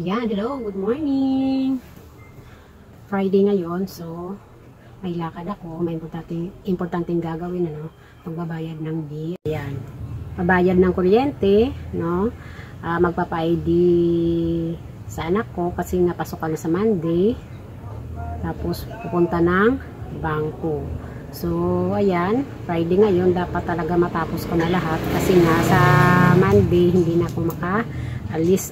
Ayan, hello, good morning. Friday ngayon, so may lakad ako, may importanteng gagawin, ano, magbabayad ng bill. Ayan, mabayad ng kuryente, no? Magpapa-ID sa anak ko kasi napasok ka na sa Monday. Tapos pupunta ng bangko. So, ayan, Friday ngayon, dapat talaga matapos ko na lahat kasi nga sa Monday hindi na ako maka-alis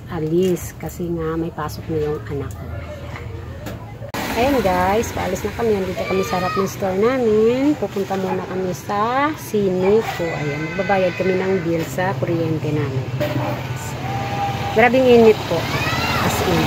kasi nga may pasok na yung anak ko. Ayan guys, paalis na kami. Dito kami sa harap ng store namin. Pupunta muna kami sa Sinico. Ayan, magbabayad kami ng bill sa kuryente namin. Grabing init po. As in.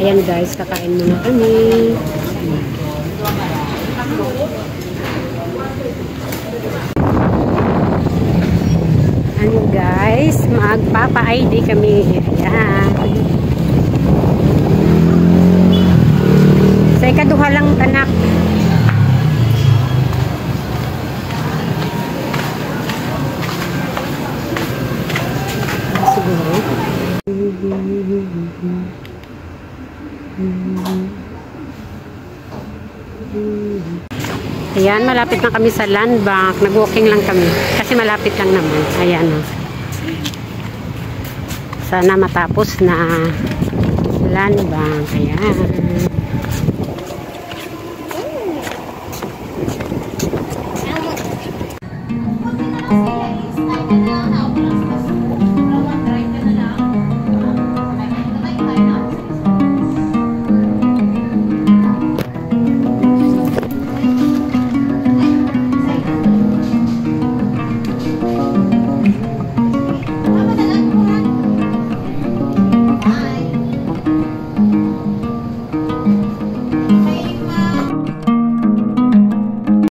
Ayan guys, kakain muna kami. Ano guys, magpapa-ID kami. Ayan. Sa ikaduha lang anak. Siguro. Ayan, malapit na kami sa land bank. Nag-walking lang kami kasi malapit lang naman. Ayan, oh. Sana matapos na land bank. Ayan.